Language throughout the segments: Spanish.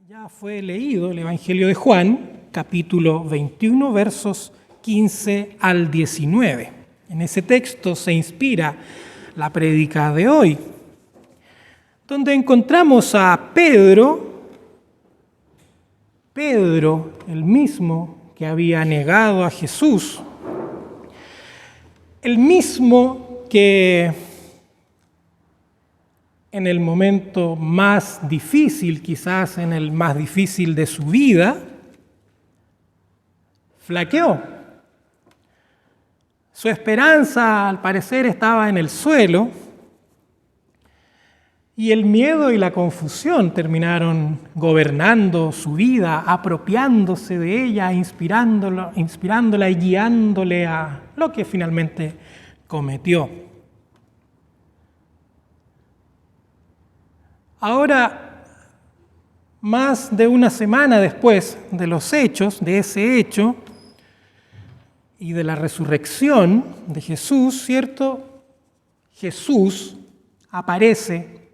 Ya fue leído el Evangelio de Juan, capítulo 21, versos 15 al 19. En ese texto se inspira la prédica de hoy, donde encontramos a Pedro, el mismo que había negado a Jesús, el mismo que en el momento más difícil, quizás en el más difícil de su vida, flaqueó. Su esperanza, al parecer, estaba en el suelo y el miedo y la confusión terminaron gobernando su vida, apropiándose de ella, inspirándola y guiándole a lo que finalmente cometió. Ahora, más de una semana después de los hechos, de ese hecho y de la resurrección de Jesús, ¿cierto? Jesús aparece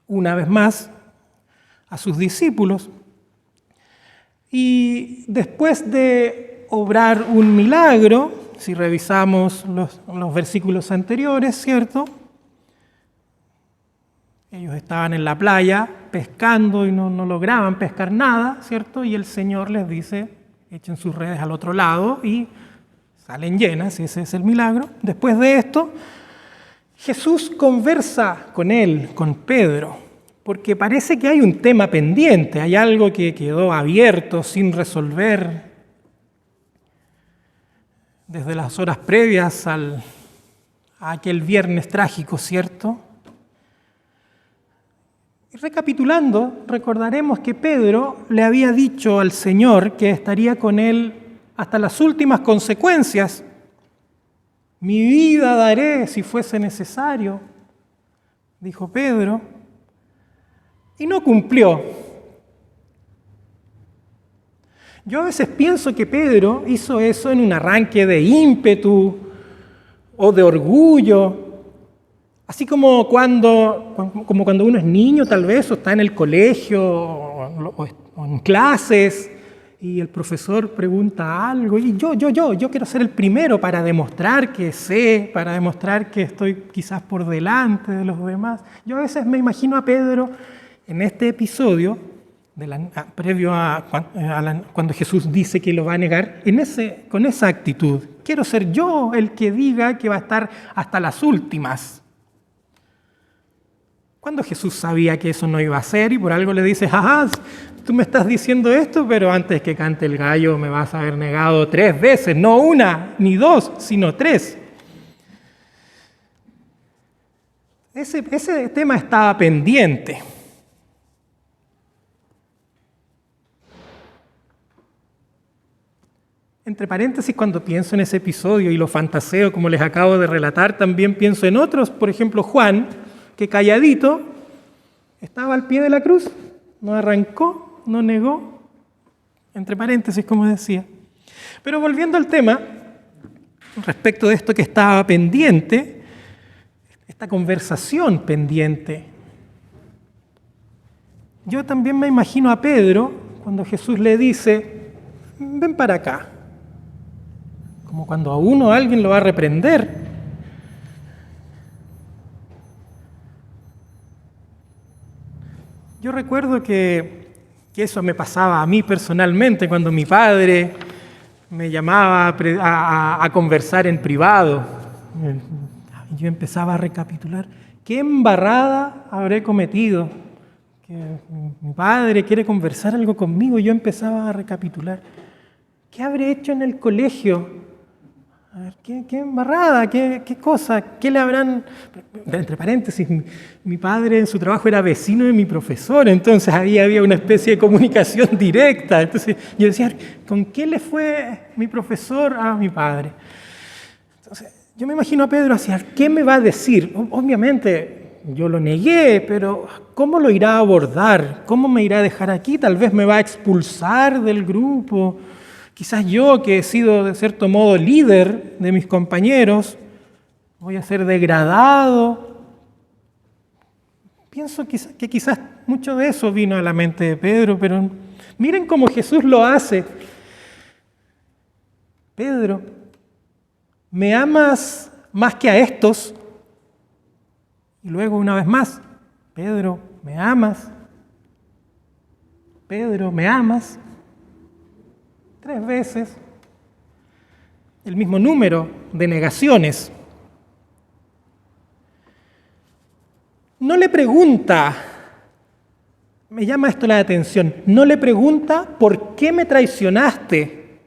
una vez más a sus discípulos y después de obrar un milagro, si revisamos los versículos anteriores, ¿cierto? Ellos estaban en la playa pescando y no lograban pescar nada, ¿cierto? Y el Señor les dice, echen sus redes al otro lado y salen llenas, ese es el milagro. Después de esto, Jesús conversa con él, con Pedro, porque parece que hay un tema pendiente, hay algo que quedó abierto, sin resolver, desde las horas previas a aquel viernes trágico, ¿cierto? Recapitulando, recordaremos que Pedro le había dicho al Señor que estaría con él hasta las últimas consecuencias. Mi vida daré si fuese necesario, dijo Pedro, y no cumplió. Yo a veces pienso que Pedro hizo eso en un arranque de ímpetu o de orgullo. Así como cuando uno es niño tal vez, o está en el colegio, o en clases, y el profesor pregunta algo, y yo quiero ser el primero para demostrar que sé, para demostrar que estoy quizás por delante de los demás. Yo a veces me imagino a Pedro en este episodio, previo a cuando Jesús dice que lo va a negar, con esa actitud. Quiero ser yo el que diga que va a estar hasta las últimas. Cuando Jesús sabía que eso no iba a ser y por algo le dice, tú me estás diciendo esto, pero antes que cante el gallo me vas a haber negado 3 veces, no una, ni 2, sino 3. Ese tema estaba pendiente. Entre paréntesis, cuando pienso en ese episodio y lo fantaseo como les acabo de relatar, también pienso en otros, por ejemplo Juan, que calladito estaba al pie de la cruz, no arrancó, no negó, entre paréntesis, como decía. Pero volviendo al tema, respecto de esto que estaba pendiente, esta conversación pendiente, yo también me imagino a Pedro cuando Jesús le dice, ven para acá, como cuando a alguien lo va a reprender. Yo recuerdo que eso me pasaba a mí personalmente cuando mi padre me llamaba a conversar en privado. Yo empezaba a recapitular, ¿qué embarrada habré cometido? Que mi padre quiere conversar algo conmigo. Yo empezaba a recapitular, ¿qué habré hecho en el colegio? A ver, ¿qué embarrada? ¿Qué cosa? ¿Qué le habrán...? Entre paréntesis, mi padre en su trabajo era vecino de mi profesor, entonces ahí había una especie de comunicación directa. Entonces yo decía, ¿con qué le fue mi profesor a mi padre? Entonces yo me imagino a Pedro así, ¿qué me va a decir? Obviamente yo lo negué, pero ¿cómo lo irá a abordar? ¿Cómo me irá a dejar aquí? Tal vez me va a expulsar del grupo. Quizás yo, que he sido de cierto modo líder de mis compañeros, voy a ser degradado. pienso que quizás mucho de eso vino a la mente de Pedro, pero miren cómo Jesús lo hace. Pedro, ¿me amas más que a estos? Y luego una vez más, Pedro, ¿me amas? Pedro, ¿me amas? 3 veces. El mismo número de negaciones. No le pregunta, me llama esto la atención, no le pregunta ¿por qué me traicionaste?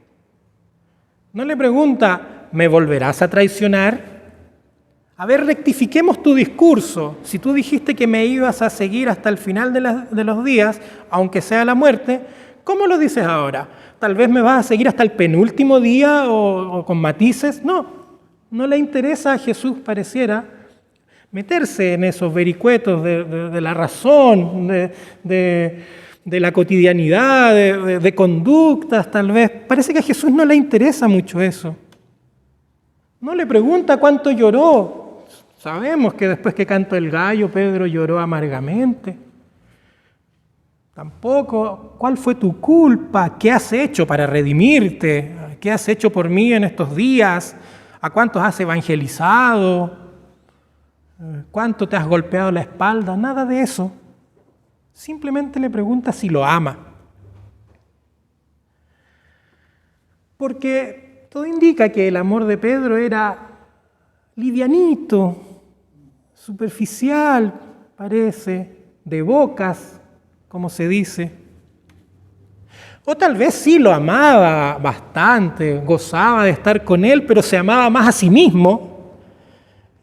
No le pregunta ¿me volverás a traicionar? A ver, rectifiquemos tu discurso. Si tú dijiste que me ibas a seguir hasta el final de los días, aunque sea la muerte, ¿cómo lo dices ahora? ¿Tal vez me vas a seguir hasta el penúltimo día o con matices? No le interesa a Jesús, pareciera, meterse en esos vericuetos de la razón, de la cotidianidad, de conductas tal vez. Parece que a Jesús no le interesa mucho eso. No le pregunta cuánto lloró. Sabemos que después que cantó el gallo, Pedro lloró amargamente. Tampoco, ¿cuál fue tu culpa? ¿Qué has hecho para redimirte? ¿Qué has hecho por mí en estos días? ¿A cuántos has evangelizado? ¿Cuánto te has golpeado la espalda? Nada de eso. Simplemente le pregunta si lo ama. Porque todo indica que el amor de Pedro era livianito, superficial, parece, de bocas, como se dice. O tal vez sí lo amaba bastante, gozaba de estar con él, pero se amaba más a sí mismo.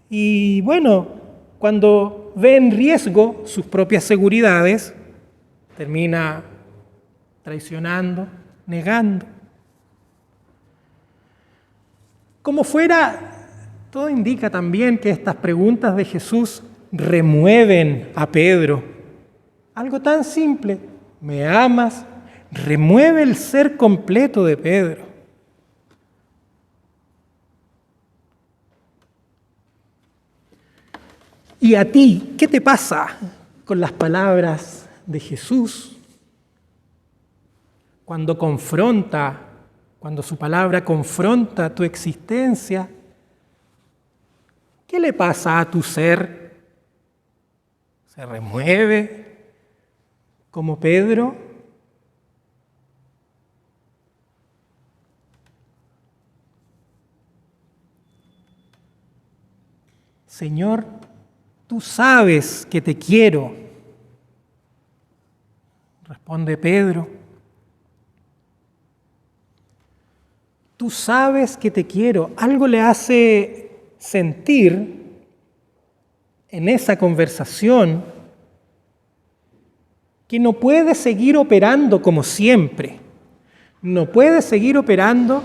Y bueno, cuando ve en riesgo sus propias seguridades, termina traicionando, negando. Como fuera, todo indica también que estas preguntas de Jesús remueven a Pedro. Algo tan simple, ¿me amas? Remueve el ser completo de Pedro. ¿Y a ti qué te pasa con las palabras de Jesús? Cuando su palabra confronta tu existencia, ¿qué le pasa a tu ser? ¿Se remueve como Pedro? Señor, tú sabes que te quiero, responde Pedro. Tú sabes que te quiero. Algo le hace sentir en esa conversación que no puede seguir operando como siempre. No puede seguir operando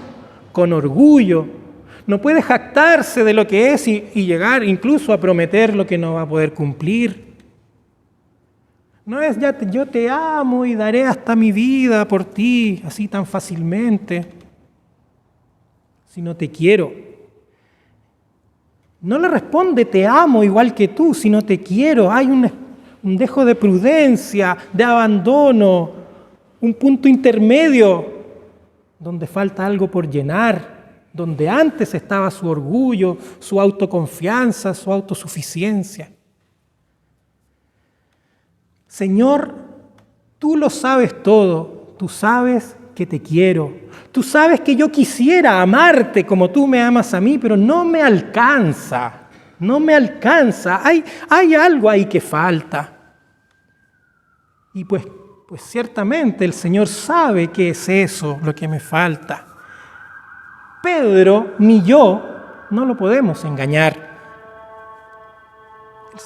con orgullo. No puede jactarse de lo que es y llegar incluso a prometer lo que no va a poder cumplir. No es yo te amo y daré hasta mi vida por ti, así tan fácilmente, sino te quiero. No le responde te amo igual que tú, sino te quiero. Hay un dejo de prudencia, de abandono, un punto intermedio donde falta algo por llenar. Donde antes estaba su orgullo, su autoconfianza, su autosuficiencia. Señor, tú lo sabes todo, tú sabes que te quiero, tú sabes que yo quisiera amarte como tú me amas a mí, pero no me alcanza, hay algo ahí que falta. Y pues ciertamente el Señor sabe que es eso lo que me falta. Pedro ni yo no lo podemos engañar.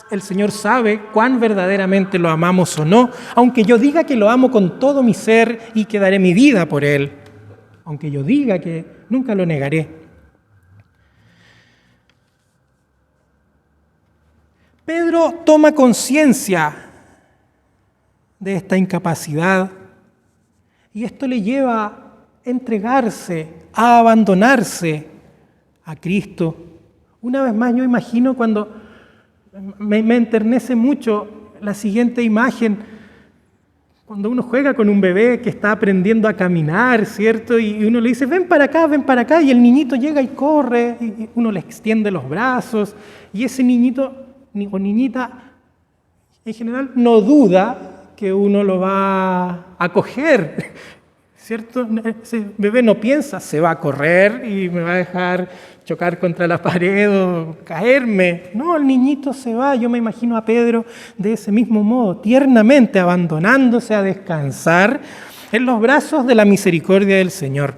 El Señor sabe cuán verdaderamente lo amamos o no, aunque yo diga que lo amo con todo mi ser y que daré mi vida por Él, aunque yo diga que nunca lo negaré. Pedro toma conciencia de esta incapacidad y esto le lleva a entregarse, a abandonarse a Cristo. Una vez más yo imagino cuando me enternece mucho la siguiente imagen, cuando uno juega con un bebé que está aprendiendo a caminar, ¿cierto? Y uno le dice, ven para acá, y el niñito llega y corre, y uno le extiende los brazos, y ese niñito o niñita, en general, no duda que uno lo va a coger, ¿cierto? Ese bebé no piensa, se va a correr y me va a dejar chocar contra la pared o caerme. No, el niñito se va. Yo me imagino a Pedro de ese mismo modo, tiernamente abandonándose a descansar en los brazos de la misericordia del Señor.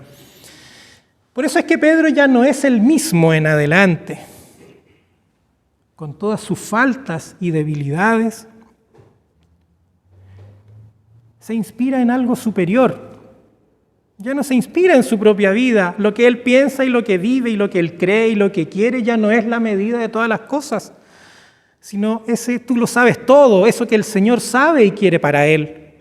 Por eso es que Pedro ya no es el mismo en adelante. Con todas sus faltas y debilidades, se inspira en algo superior. Ya no se inspira en su propia vida. Lo que él piensa y lo que vive y lo que él cree y lo que quiere ya no es la medida de todas las cosas, sino ese tú lo sabes todo, eso que el Señor sabe y quiere para él.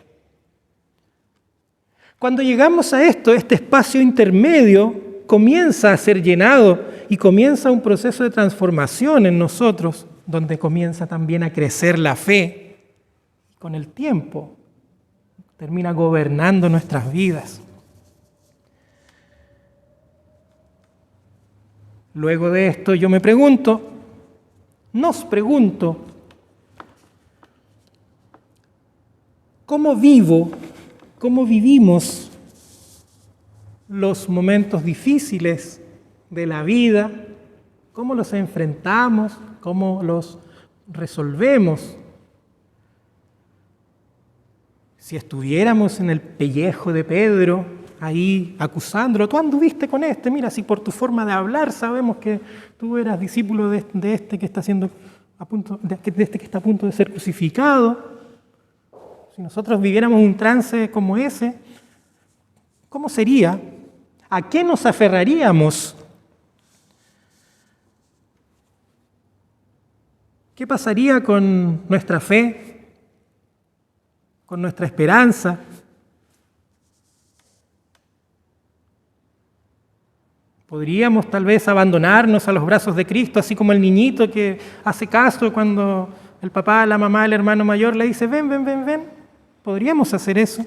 Cuando llegamos a este espacio intermedio comienza a ser llenado y comienza un proceso de transformación en nosotros, donde comienza también a crecer la fe. Con el tiempo termina gobernando nuestras vidas. Luego de esto yo nos pregunto, ¿cómo vivimos los momentos difíciles de la vida? ¿Cómo los enfrentamos? ¿Cómo los resolvemos? Si estuviéramos en el pellejo de Pedro, ahí acusándolo, tú anduviste con este, mira, si por tu forma de hablar sabemos que tú eras discípulo de este que está que está a punto de ser crucificado. Si nosotros viviéramos un trance como ese, ¿cómo sería? ¿A qué nos aferraríamos? ¿Qué pasaría con nuestra fe? ¿Con nuestra esperanza? ¿Podríamos tal vez abandonarnos a los brazos de Cristo, así como el niñito que hace caso cuando el papá, la mamá, el hermano mayor le dice, ven, ven, ven, ven? ¿Podríamos hacer eso?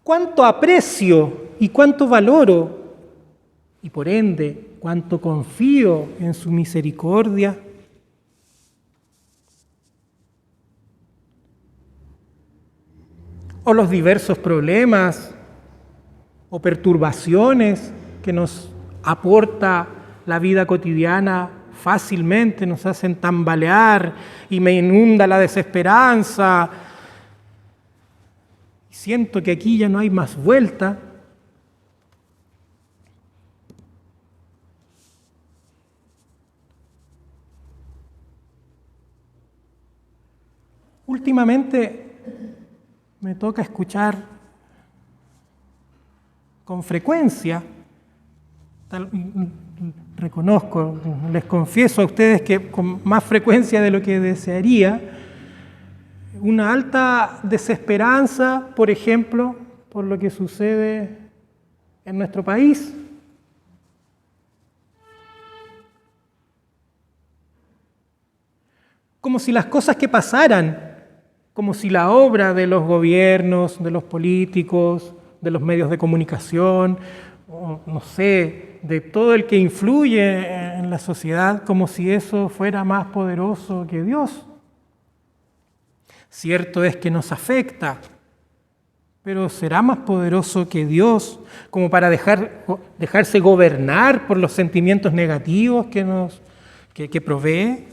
¿Cuánto aprecio y cuánto valoro? Y por ende, ¿cuánto confío en su misericordia? O los diversos problemas o perturbaciones que nos aporta la vida cotidiana fácilmente, nos hacen tambalear y me inunda la desesperanza. Siento que aquí ya no hay más vuelta. Últimamente me toca escuchar con frecuencia, reconozco, les confieso a ustedes que con más frecuencia de lo que desearía, una alta desesperanza, por ejemplo, por lo que sucede en nuestro país. Como si las cosas que pasaran, como si la obra de los gobiernos, de los políticos, de los medios de comunicación, o no sé, de todo el que influye en la sociedad, como si eso fuera más poderoso que Dios. Cierto es que nos afecta, pero ¿será más poderoso que Dios como para dejarse gobernar por los sentimientos negativos que provee?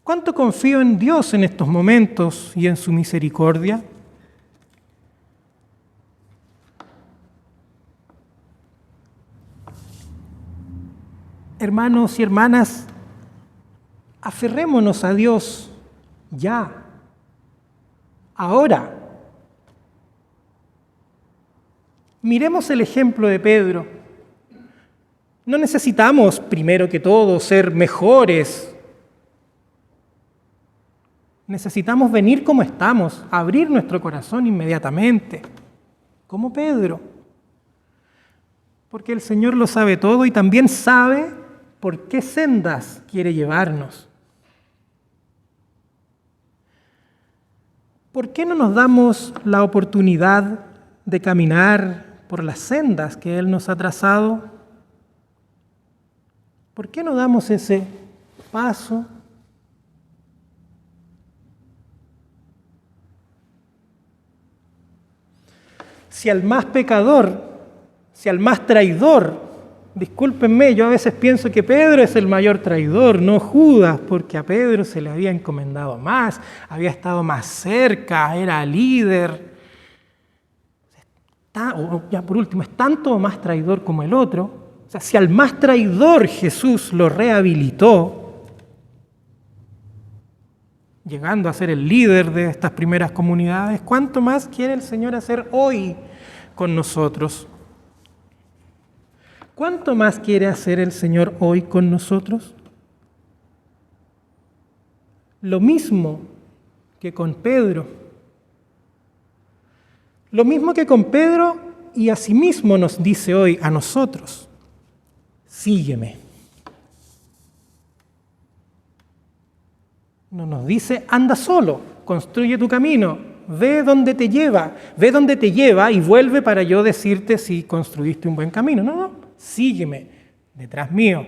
¿Cuánto confío en Dios en estos momentos y en su misericordia? Hermanos y hermanas, aferrémonos a Dios ya, ahora. Miremos el ejemplo de Pedro. No necesitamos, primero que todo, ser mejores. Necesitamos venir como estamos, abrir nuestro corazón inmediatamente, como Pedro. Porque el Señor lo sabe todo y también sabe ¿Por qué sendas quiere llevarnos? ¿Por qué no nos damos la oportunidad de caminar por las sendas que Él nos ha trazado? ¿Por qué no damos ese paso? Si al más pecador, si al más traidor, discúlpenme, yo a veces pienso que Pedro es el mayor traidor, no Judas, porque a Pedro se le había encomendado más, había estado más cerca, era líder. O ya por último, es tanto más traidor como el otro. O sea, si al más traidor Jesús lo rehabilitó, llegando a ser el líder de estas primeras comunidades, ¿cuánto más quiere el Señor hacer hoy con nosotros? ¿Cuánto más quiere hacer el Señor hoy con nosotros? Lo mismo que con Pedro. Lo mismo que con Pedro y asimismo nos dice hoy a nosotros: sígueme. No nos dice, anda solo, construye tu camino, ve dónde te lleva y vuelve para yo decirte si construiste un buen camino. No, sígueme, detrás mío.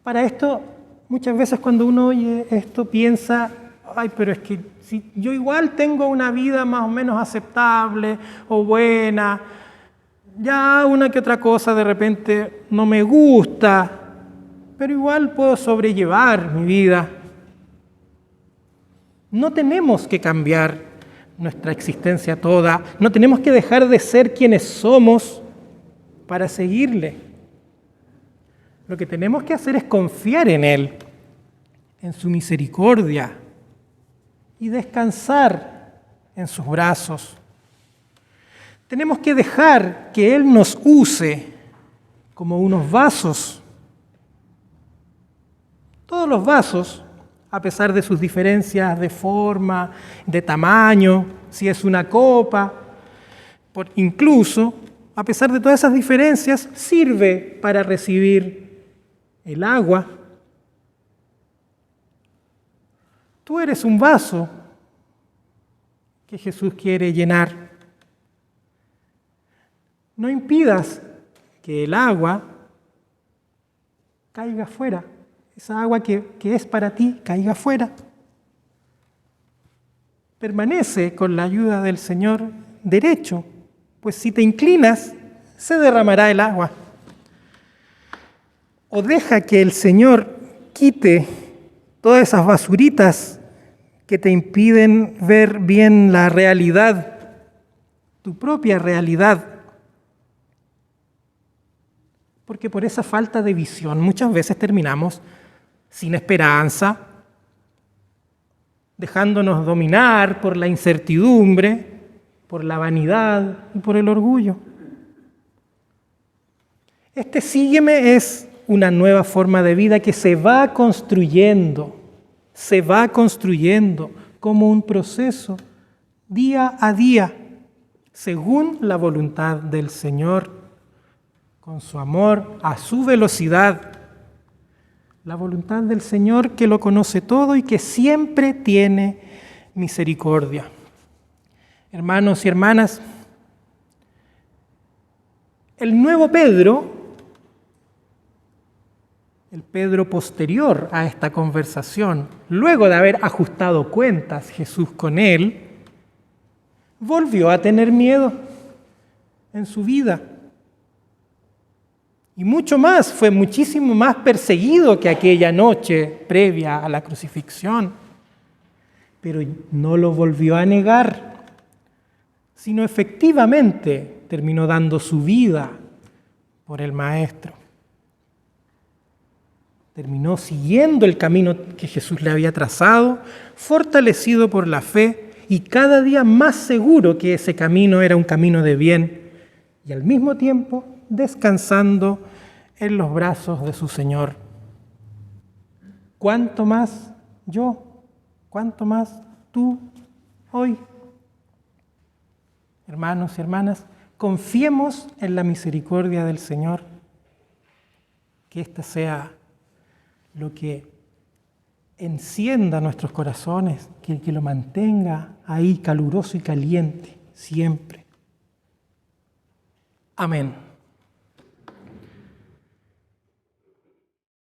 Para esto, muchas veces cuando uno oye esto piensa, ay, pero es que si yo igual tengo una vida más o menos aceptable o buena, ya una que otra cosa de repente no me gusta, pero igual puedo sobrellevar mi vida. No tenemos que cambiar nuestra existencia toda, no tenemos que dejar de ser quienes somos para seguirle. Lo que tenemos que hacer es confiar en Él, en su misericordia y descansar en sus brazos. Tenemos que dejar que Él nos use como unos vasos. Todos los vasos, a pesar de sus diferencias de forma, de tamaño, si es una copa, incluso, a pesar de todas esas diferencias, sirve para recibir el agua. Tú eres un vaso que Jesús quiere llenar. No impidas que el agua caiga afuera. Esa agua que es para ti, caiga afuera. Permanece con la ayuda del Señor derecho, pues si te inclinas, se derramará el agua. O deja que el Señor quite todas esas basuritas que te impiden ver bien la realidad, tu propia realidad. Porque por esa falta de visión muchas veces terminamos sin esperanza, dejándonos dominar por la incertidumbre, por la vanidad y por el orgullo. Este sígueme es una nueva forma de vida que se va construyendo como un proceso día a día, según la voluntad del Señor, con su amor, a su velocidad. La voluntad del Señor que lo conoce todo y que siempre tiene misericordia. Hermanos y hermanas, el nuevo Pedro, el Pedro posterior a esta conversación, luego de haber ajustado cuentas Jesús con él, volvió a tener miedo en su vida. Y mucho más, fue muchísimo más perseguido que aquella noche previa a la crucifixión. Pero no lo volvió a negar, sino efectivamente terminó dando su vida por el Maestro. Terminó siguiendo el camino que Jesús le había trazado, fortalecido por la fe y cada día más seguro que ese camino era un camino de bien y al mismo tiempo descansando en los brazos de su Señor. ¿Cuánto más yo? ¿Cuánto más tú hoy? Hermanos y hermanas, Confiemos en la misericordia del Señor. Que ésta sea lo que encienda nuestros corazones, que lo mantenga ahí caluroso y caliente siempre. Amén.